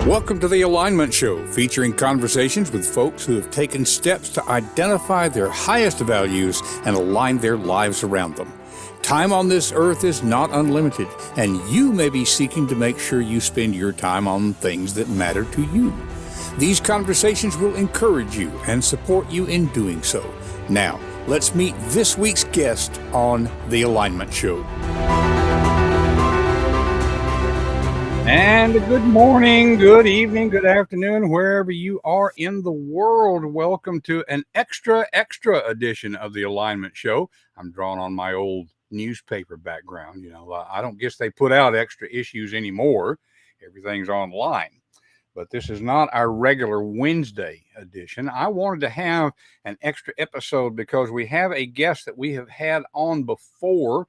Welcome to the Alignment Show, featuring conversations with folks who have taken steps to identify their highest values and align their lives around them. Time on this earth is not unlimited, and you may be seeking to make sure you spend your time on things that matter to you. These conversations will encourage you and support you in doing so. Now, let's meet this week's guest on the Alignment Show. And good morning, good evening, good afternoon, wherever you are in the world. Welcome to an extra edition of the Alignment Show. I'm drawing on my old newspaper background. I don't guess they put out extra issues anymore. Everything's online. But this is not our regular Wednesday edition. I wanted to have an extra episode because we have a guest that we have had on before.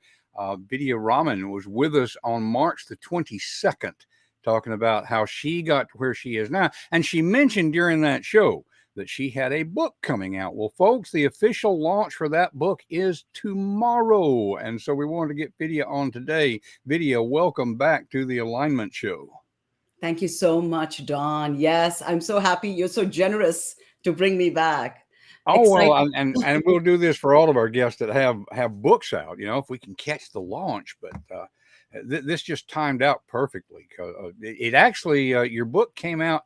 Vidya Raman was with us on March the 22nd, talking about how she got to where she is now. And she mentioned during that show that she had a book coming out. Well, folks, the official launch for that book is tomorrow. And so we wanted to get Vidya on today. Vidya, welcome back to the Alignment Show. Thank you so much, Don. Yes, I'm so happy. You're so generous to bring me back. Oh, well, and we'll do this for all of our guests that have books out, if we can catch the launch. But this just timed out perfectly. It actually, your book came out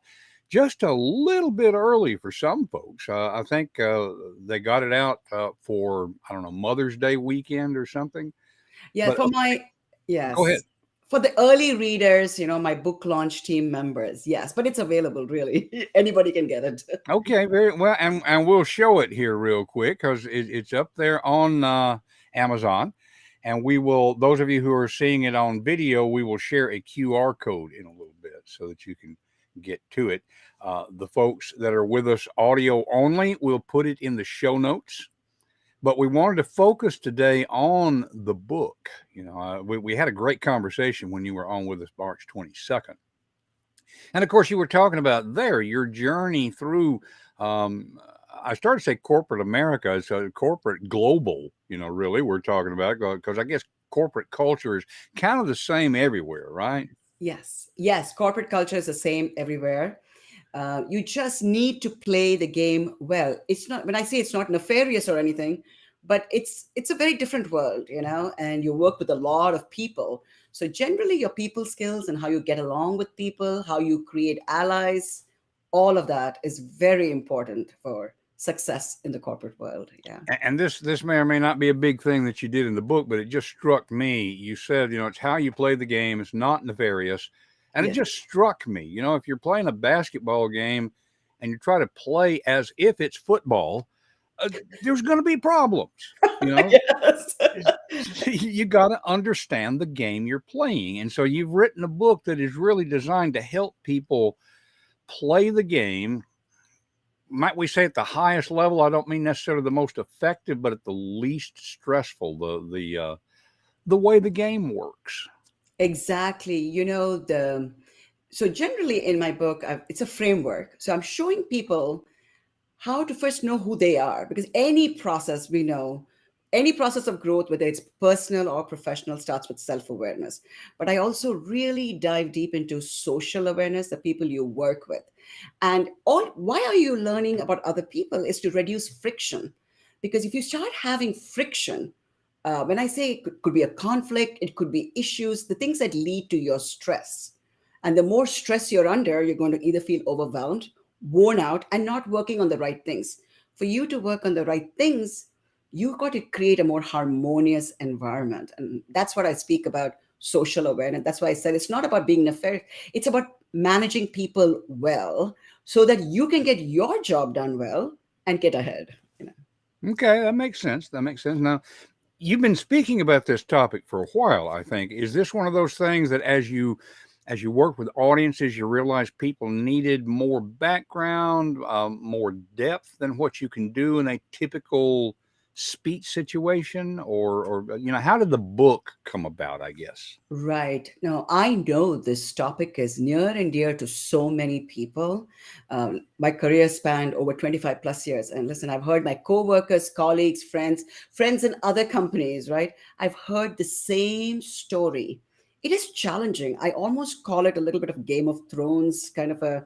just a little bit early for some folks. I think they got it out for, I don't know, Mother's Day weekend or something. Yeah, yes. Go ahead. For the early readers, my book launch team members, yes, but it's available, really. Anybody can get it. Okay, very well, and we'll show it here real quick because it's up there on Amazon, and we will. Those of you who are seeing it on video, we will share a QR code in a little bit so that you can get to it. The folks that are with us audio only, we'll put it in the show notes. But we wanted to focus today on the book. We had a great conversation when you were on with us March 22nd. And of course, you were talking about your journey through, I started to say corporate America, so corporate global, really we're talking about, because I guess corporate culture is kind of the same everywhere, right? Yes. Corporate culture is the same everywhere. You just need to play the game well. It's not, when I say it's not nefarious or anything, but it's a very different world, and you work with a lot of people. So generally your people skills and how you get along with people, how you create allies, all of that is very important for success in the corporate world. Yeah. And this may or may not be a big thing that you did in the book, but it just struck me. You said, it's how you play the game. It's not nefarious. And It just struck me, if you're playing a basketball game and you try to play as if it's football, there's going to be problems. Yes. You got to understand the game you're playing. And so you've written a book that is really designed to help people play the game. Might we say at the highest level? I don't mean necessarily the most effective, but at the least stressful, the way the game works. Exactly. So generally in my book, it's a framework. So I'm showing people how to first know who they are, because any process of growth, whether it's personal or professional, starts with self-awareness. But I also really dive deep into social awareness, the people you work with. And why are you learning about other people is to reduce friction. Because if you start having friction, when I say it could be a conflict, it could be issues, the things that lead to your stress. And the more stress you're under, you're going to either feel overwhelmed, worn out, and not working on the right things. For you to work on the right things, you've got to create a more harmonious environment. And that's what I speak about, social awareness. That's why I said it's not about being nefarious. It's about managing people well so that you can get your job done well and get ahead. Okay, that makes sense. Now, you've been speaking about this topic for a while, I think. Is this one of those things that as you work with audiences, you realize people needed more background, more depth than what you can do in a typical speech situation? Or how did the book come about, I guess? Right. Now, I know this topic is near and dear to so many people. My career spanned over 25 plus years. And listen, I've heard my coworkers, colleagues, friends in other companies, right? I've heard the same story. It is challenging. I almost call it a little bit of Game of Thrones kind of a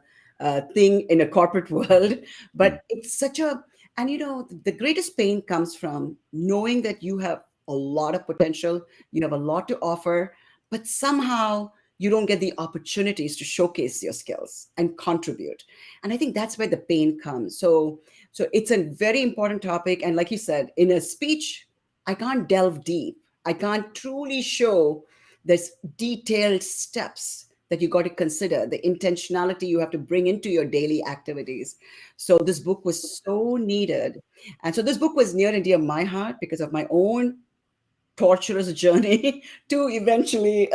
thing in a corporate world, Mm. but it's such a, and the greatest pain comes from knowing that you have a lot of potential, you have a lot to offer, but somehow you don't get the opportunities to showcase your skills and contribute. And I think that's where the pain comes. So it's a very important topic. And like you said, in a speech, I can't delve deep. I can't truly show there's detailed steps that you got to consider, the intentionality you have to bring into your daily activities. So this book was so needed. And so this book was near and dear my heart because of my own torturous journey to eventually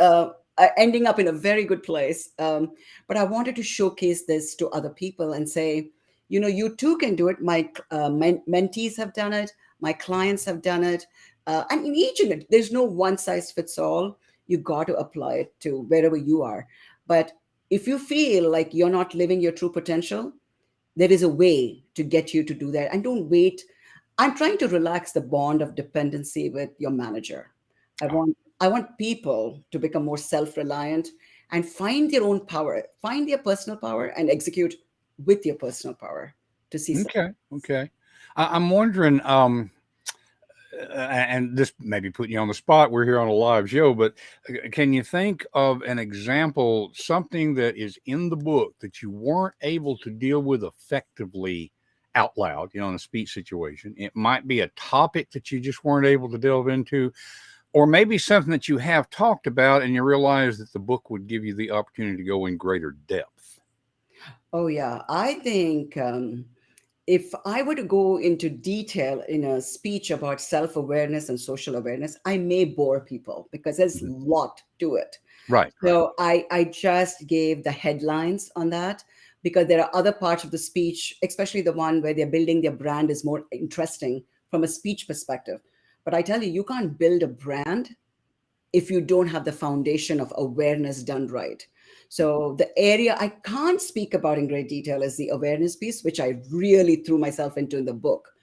ending up in a very good place. But I wanted to showcase this to other people and say, you too can do it. My mentees have done it. My clients have done it. And in each of it, there's no one size fits all. You got to apply it to wherever you are. But if you feel like you're not living your true potential, there is a way to get you to do that. And don't wait. I'm trying to relax the bond of dependency with your manager. I want people to become more self-reliant and find their own power, find their personal power and execute with your personal power to see success. Okay. Okay. I'm wondering, and this may be putting you on the spot. We're here on a live show, but can you think of an example, something that is in the book that you weren't able to deal with effectively out loud, in a speech situation? It might be a topic that you just weren't able to delve into, or maybe something that you have talked about and you realize that the book would give you the opportunity to go in greater depth. Oh yeah, I think if I were to go into detail in a speech about self awareness and social awareness, I may bore people because there's a Mhm. lot to it. Right. Right. So I just gave the headlines on that because there are other parts of the speech, especially the one where they're building their brand, is more interesting from a speech perspective. But I tell you, you can't build a brand if you don't have the foundation of awareness done right. So the area I can't speak about in great detail is the awareness piece, which I really threw myself into in the book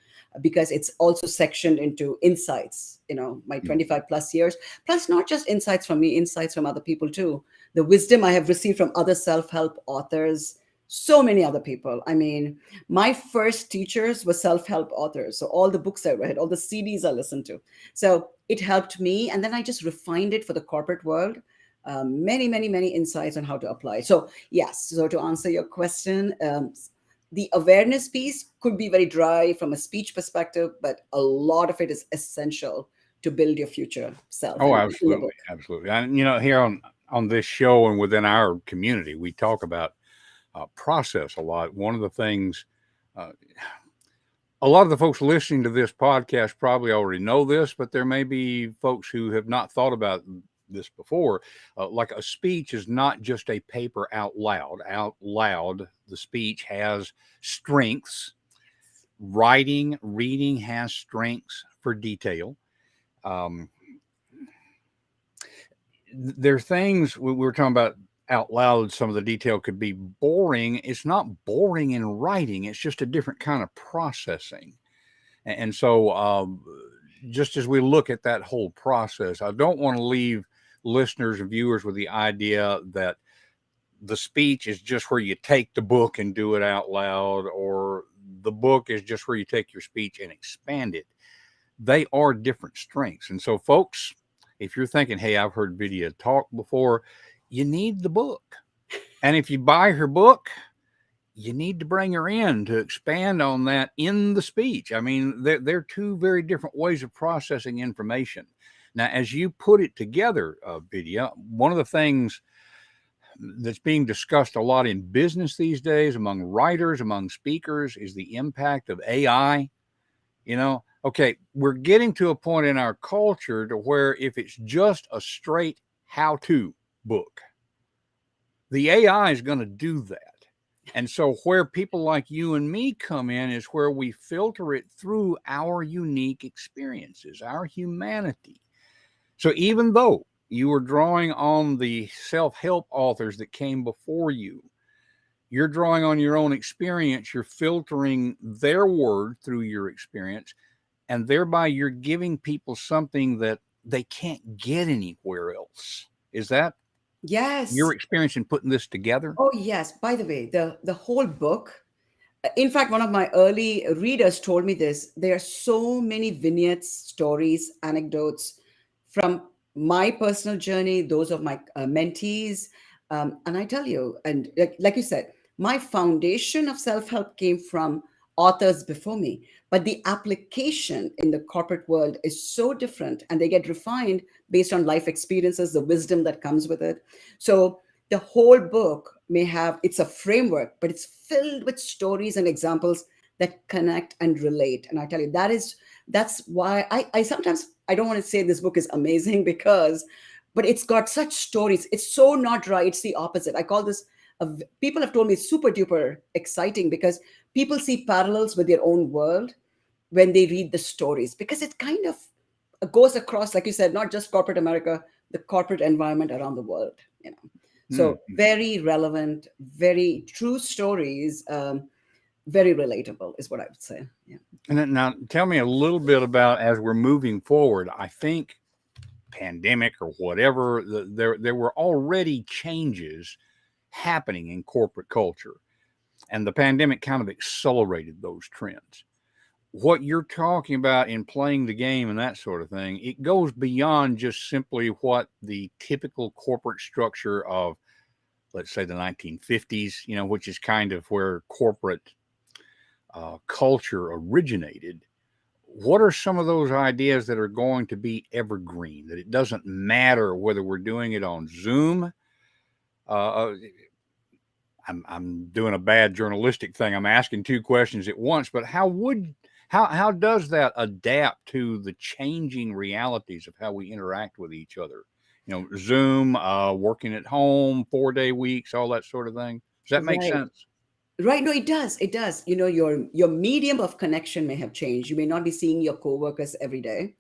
because it's also sectioned into insights, my Mhm. 25 plus years, plus not just insights from me, insights from other people too. The wisdom I have received from other self-help authors, so many other people. I mean, my first teachers were self-help authors. So all the books I read, all the CDs I listened to. So it helped me. And then I just refined it for the corporate world. Many, many, many insights on how to apply. So, yes. So, to answer your question, the awareness piece could be very dry from a speech perspective, but a lot of it is essential to build your future self. Oh, And it's in the absolutely, book. absolutely. And here on this show and within our community, we talk about process a lot. One of the things, uh, a lot of the folks listening to this podcast probably already know this, but there may be folks who have not thought about this before. Like a speech is not just a paper out loud. Out loud, the speech has strengths. Writing, reading has strengths for detail. Um, there are things we were talking about out loud. Some of the detail could be boring. It's not boring in writing, it's just a different kind of processing. And so, just as we look at that whole process, I don't want to leave listeners and viewers with the idea that the speech is just where you take the book and do it out loud, or the book is just where you take your speech and expand it. They are different strengths. And so, folks, if you're thinking, hey, I've heard Vidya talk before, you need the book. And if you buy her book, you need to bring her in to expand on that in the speech. I mean, they're two very different ways of processing information. Now, as you put it together, Vidya, one of the things that's being discussed a lot in business these days among writers, among speakers, is the impact of AI. Okay, we're getting to a point in our culture to where if it's just a straight how to book, the AI is going to do that. And so, where people like you and me come in is where we filter it through our unique experiences, our humanity. So, even though you were drawing on the self help authors that came before you, you're drawing on your own experience, you're filtering their word through your experience, and thereby you're giving people something that they can't get anywhere else. Is that your Yes. experience in putting this together? Oh, yes. By the way, the whole book. In fact, one of my early readers told me this. There are so many vignettes, stories, anecdotes from my personal journey, those of my mentees. And I tell you, and like you said, my foundation of self help came from authors before me. But the application in the corporate world is so different, and they get refined based on life experiences, the wisdom that comes with it. So the whole book may have, it's a framework, but it's filled with stories and examples that connect and relate. And I tell you, that's why I sometimes, I don't want to say this book is amazing because, but it's got such stories. It's so not dry, it's the opposite. I call this people have told me it's super duper exciting because people see parallels with their own world when they read the stories, because it kind of goes across, like you said, not just corporate America, the corporate environment around the world, you know. Hmm. So very relevant, very true stories, very relatable is what I would say. Yeah. And then, now tell me a little bit about, as we're moving forward. I think pandemic or whatever, there were already changes happening in corporate culture, and the pandemic kind of accelerated those trends. What you're talking about in playing the game and that sort of thing, it goes beyond just simply what the typical corporate structure of, let's say, the 1950s, which is kind of where corporate culture originated. What are some of those ideas that are going to be evergreen, that it doesn't matter whether we're doing it on Zoom? Uh, I'm doing a bad journalistic thing. I'm asking two questions at once, but how does that adapt to the changing realities of how we interact with each other? Zoom, working at home, 4-day weeks, all that sort of thing. Does that make Right. sense? Right. No, it does. It does. You know, your medium of connection may have changed. You may not be seeing your coworkers every day.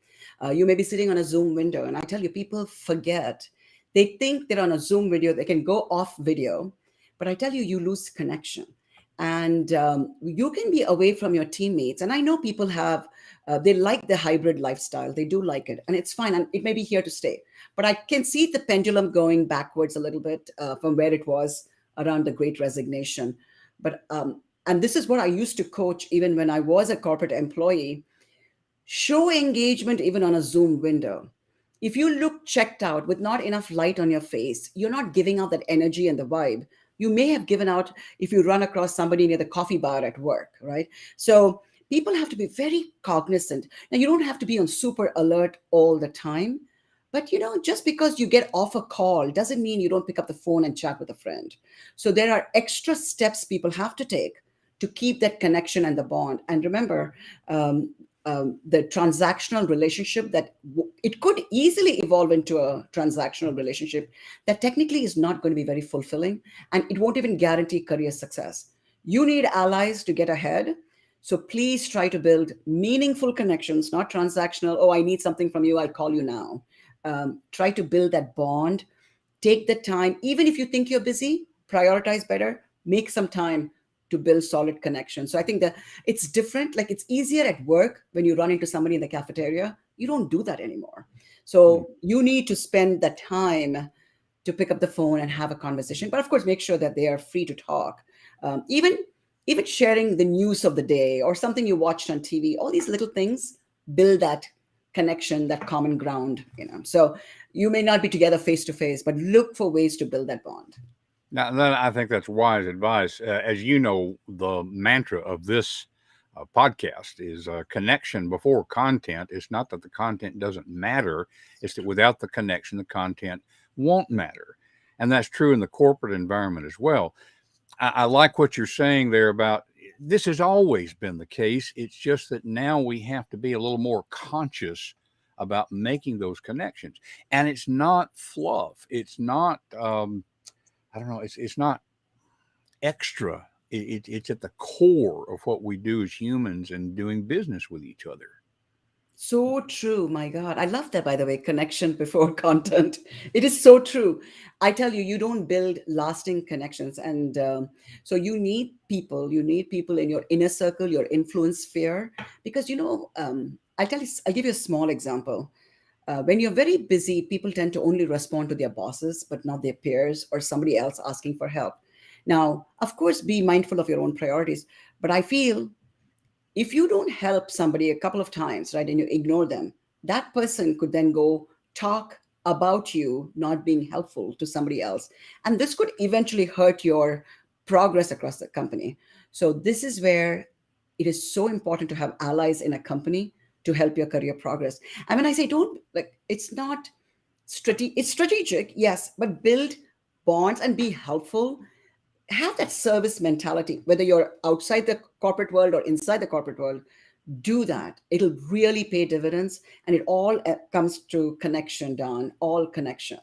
You may be sitting on a Zoom window, and I tell you, people forget. They think they're on a Zoom video, they can go off video, but I tell you, you lose connection, and you can be away from your teammates. And I know people have, they like the hybrid lifestyle. They do like it, and it's fine, and it may be here to stay. But I can see the pendulum going backwards a little bit from where it was around the Great Resignation. But and this is what I used to coach even when I was a corporate employee. Show engagement even on a Zoom window. If you look checked out with not enough light on your face, you're not giving out that energy and the vibe you may have given out if you run across somebody near the coffee bar at work, right? So people have to be very cognizant. Now, you don't have to be on super alert all the time, but you know, just because you get off a call doesn't mean you don't pick up the phone and chat with a friend. So there are extra steps people have to take to keep that connection and the bond. And remember, the transactional relationship that it could easily evolve into a transactional relationship that technically is not going to be very fulfilling, and it won't even guarantee career success. You need allies to get ahead. So please try to build meaningful connections, not transactional. Oh, I need something from you, I'll call you now. Try to build that bond. Take the time, even if you think you're busy, prioritize better, make some time to build solid connections. So I think that it's different. Like, it's easier at work when you run into somebody in the cafeteria. You don't do that anymore. Hmm. So you need to spend the time to pick up the phone and have a conversation. But of course, make sure that they are free to talk. Even sharing the news of the day or something you watched on TV, all these little things build that connection, that common ground. So you may not be together face to face, but look for ways to build that bond. Now, I think that's wise advice. As you know, the mantra of this podcast is connection before content. It's not that the content doesn't matter, it's that without the connection, the content won't matter. And that's true in the corporate environment as well. I like what you're saying there about this has always been the case. It's just that now we have to be a little more conscious about making those connections. And it's not fluff. It's not, I don't know, it's not extra. It's at the core of what we do as humans and doing business with each other. So true. My God. I love that, by the way, connection before content. It is so true. I tell you, you don't build lasting connections. And so you need people in your inner circle, your influence sphere. Because, I'll give you a small example. When you're very busy, people tend to only respond to their bosses, but not their peers or somebody else asking for help. Now, of course, be mindful of your own priorities, but I feel if you don't help somebody a couple of times, right, and you ignore them, that person could then go talk about you not being helpful to somebody else. And this could eventually hurt your progress across the company. So, this is where it is so important to have allies in a company to help your career progress. And when I say don't, like, it's not it's strategic, yes, but build bonds and be helpful. Have that service mentality, whether you're outside the corporate world or inside the corporate world. Do that. It'll really pay dividends, and it all comes to connection, Don. All connection.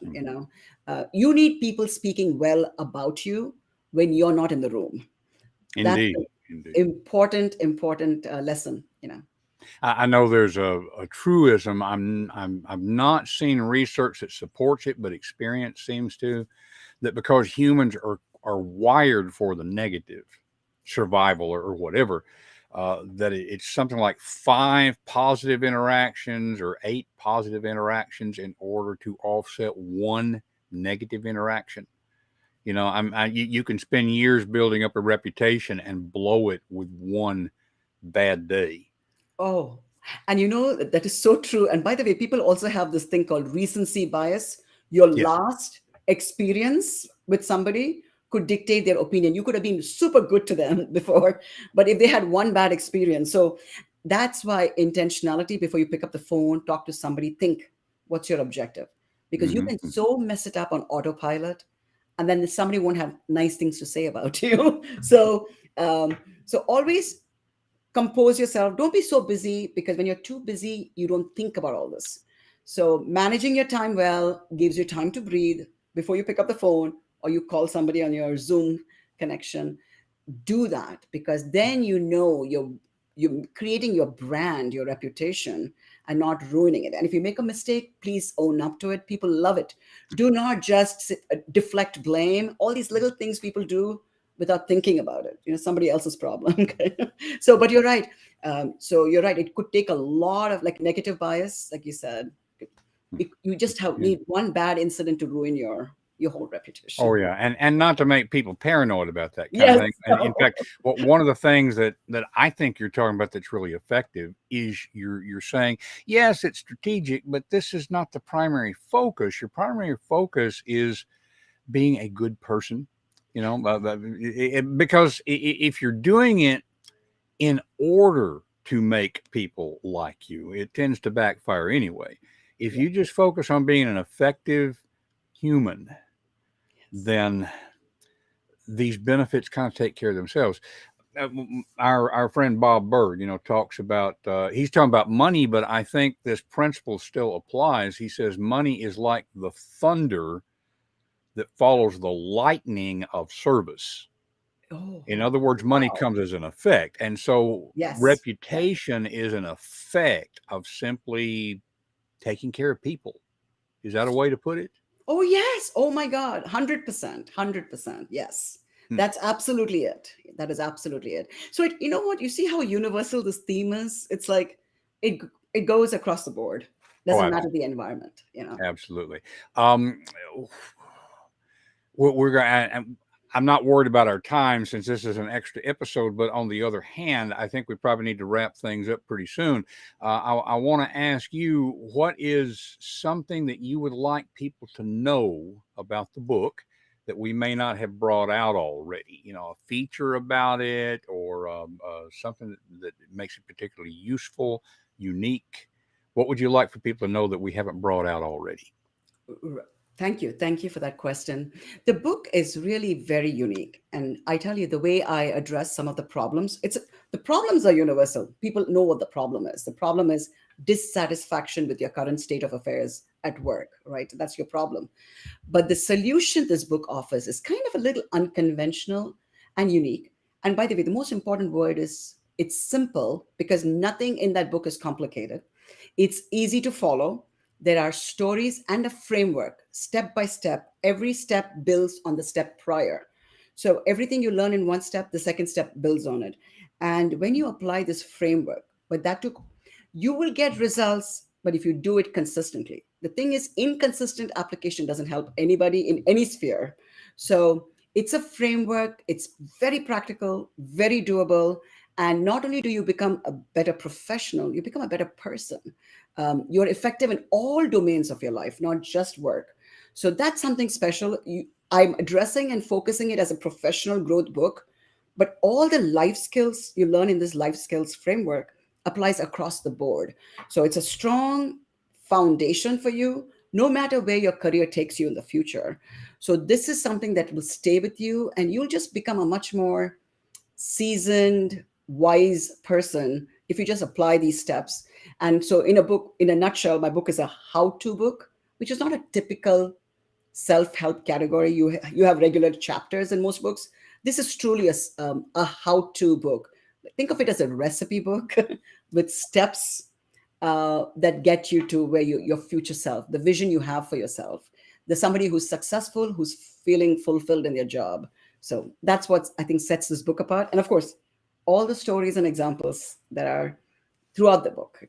You need people speaking well about you when you're not in the room. That's Indeed, an indeed. important lesson. I know there's a truism. I've not seen research that supports it, but experience seems to, that because humans are wired for the negative, survival or whatever, that it's something like 5 positive interactions or 8 positive interactions in order to offset one negative interaction. You can spend years building up a reputation and blow it with one bad day. Oh, and that is so true. And by the way, people also have this thing called recency bias. Your Yes. last experience with somebody could dictate their opinion. You could have been super good to them before, but if they had one bad experience. So that's why intentionality before you pick up the phone, talk to somebody, think what's your objective? Because you can Hmm. so mess it up on autopilot, and then somebody won't have nice things to say about you. So always compose yourself. Don't be so busy, because when you're too busy, you don't think about all this. So managing your time well gives you time to breathe before you pick up the phone or you call somebody on your Zoom connection. Do that, because then you're creating your brand, your reputation, and not ruining it. And if you make a mistake, please own up to it. People love it. Do not just deflect blame. All these little things people do without thinking about it, somebody else's problem. Okay. But you're right. So you're right, it could take a lot of, like, negative bias, like you said. You just need one bad incident to ruin your whole reputation. Oh yeah, and not to make people paranoid about that kind of Yes. thing. And in fact, one of the things that I think you're talking about that's really effective is you're saying yes, it's strategic, but this is not the primary focus. Your primary focus is being a good person. Because if you're doing it in order to make people like you, it tends to backfire anyway. If Yeah. you just focus on being an effective human, Yes. then these benefits kind of take care of themselves. Our friend Bob Bird, talks about he's talking about money, but I think this principle still applies. He says money is like the thunder that follows the lightning of service. Oh, In other words, money wow. comes as an effect, and so Yes. Yes. reputation is an effect of simply taking care of people. Is that a way to put it? Oh, yes. Oh my God. 100%. 100%. Yes. Hmm. That's absolutely it. That is absolutely it. So you know what? You see how universal this theme is? It's like it it goes across the board. Oh, Doesn't matter the environment. absolutely. Um, we're going. I'm not worried about our time since this is an extra episode. But on the other hand, I think we probably need to wrap things up pretty soon. I want to ask you, what is something that you would like people to know about the book that we may not have brought out already? A feature about it, or something that makes it particularly useful, unique. What would you like for people to know that we haven't brought out already? Thank you. Thank you for that question. The book is really very unique. And I tell you, the way I address some of the problems, the problems are universal. People know what the problem is. The problem is dissatisfaction with your current state of affairs at work, right? That's your problem. But the solution this book offers is kind of a little unconventional and unique. And by the way, the most important word is it's simple, because nothing in that book is complicated. It's easy to follow. There are stories and a framework, step by step. Every step builds on the step prior. So everything you learn in one step, the second step builds on it. And when you apply this framework, but that took, you will get results but if you do it consistently. The thing is, inconsistent application doesn't help anybody in any sphere. So it's a framework, it's very practical, very doable. And not only do you become a better professional, you become a better person. You're effective in all domains of your life, not just work. So that's something special. I'm addressing and focusing it as a professional growth book, but all the life skills you learn in this life skills framework applies across the board. So it's a strong foundation for you, no matter where your career takes you in the future. So this is something that will stay with you, and you'll just become a much more seasoned, wise person if you just apply these steps. And so, in a book, in a nutshell, my book is a how-to book, which is not a typical self-help category. You have regular chapters in most books. This is truly a how-to book. Think of it as a recipe book with steps that get you to where your future self, the vision you have for yourself. There's somebody who's successful, who's feeling fulfilled in their job. So that's what I think sets this book apart. And of course, all the stories and examples that are throughout the book.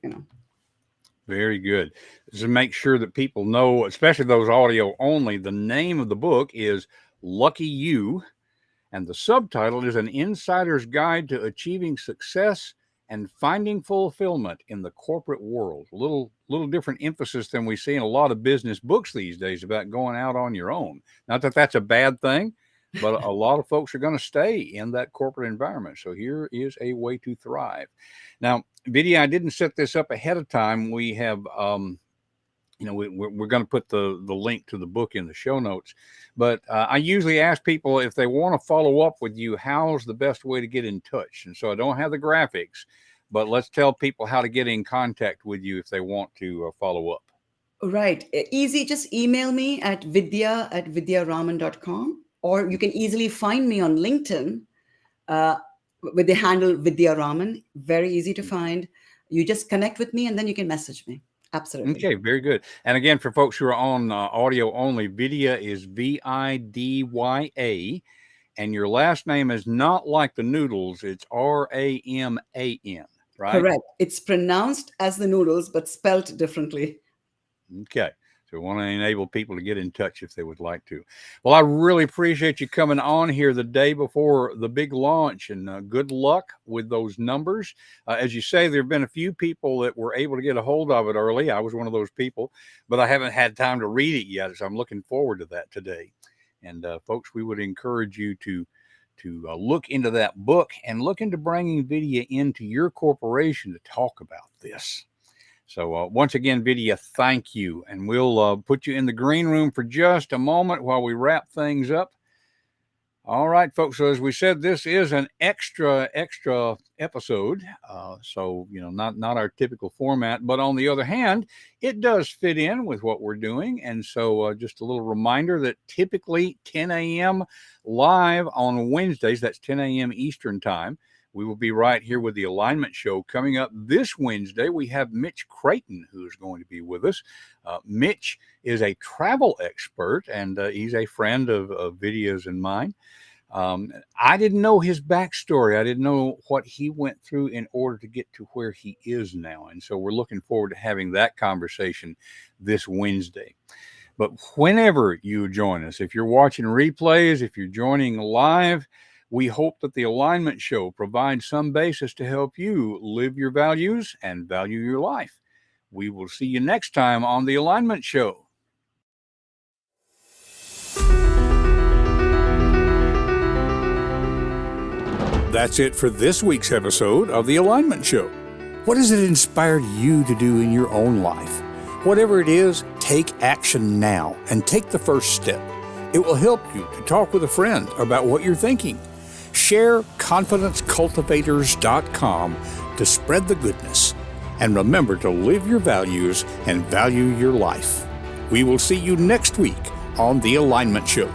Very good. To make sure that people know, especially those audio only, the name of the book is Lucky You, and the subtitle is An Insider's Guide to Achieving Success and Finding Fulfillment in the Corporate World. A little different emphasis than we see in a lot of business books these days about going out on your own. Not that that's a bad thing, but a lot of folks are going to stay in that corporate environment. So here is a way to thrive. Now, Vidya, I didn't set this up ahead of time. We have, we're going to put the link to the book in the show notes. But I usually ask people if they want to follow up with you, how's the best way to get in touch? And so I don't have the graphics, but let's tell people how to get in contact with you if they want to follow up. Right. Easy. Just email me at vidya@vidyaraman.com. Or you can easily find me on LinkedIn with the handle Vidya Raman. Very easy to find. You just connect with me and then you can message me. Absolutely. Okay, very good. And again, for folks who are on audio only, Vidya is Vidya, and your last name is not like the noodles. It's Raman, right? Correct. It's pronounced as the noodles, but spelt differently. Okay. So we want to enable people to get in touch if they would like to. Well, I really appreciate you coming on here the day before the big launch, and good luck with those numbers. As you say, there have been a few people that were able to get a hold of it early. I was one of those people, but I haven't had time to read it yet. So I'm looking forward to that today. And folks, we would encourage you to look into that book and look into bringing Vidya into your corporation to talk about this. So once again, Vidya, thank you. And we'll put you in the green room for just a moment while we wrap things up. All right, folks. So as we said, this is an extra episode. So, not our typical format. But on the other hand, it does fit in with what we're doing. And so just a little reminder that typically 10 a.m. live on Wednesdays, that's 10 a.m. Eastern time. We will be right here with the Alignment Show. Coming up this Wednesday, we have Mitch Creighton, who is going to be with us. Mitch is a travel expert, and he's a friend of Vidya's and mine. I didn't know his backstory. I didn't know what he went through in order to get to where he is now. And so we're looking forward to having that conversation this Wednesday. But whenever you join us, if you're watching replays, if you're joining live, we hope that the Alignment Show provides some basis to help you live your values and value your life. We will see you next time on the Alignment Show. That's it for this week's episode of the Alignment Show. What has it inspired you to do in your own life? Whatever it is, take action now and take the first step. It will help you to talk with a friend about what you're thinking. Share confidencecultivators.com to spread the goodness. And remember to live your values and value your life. We will see you next week on The Alignment Show.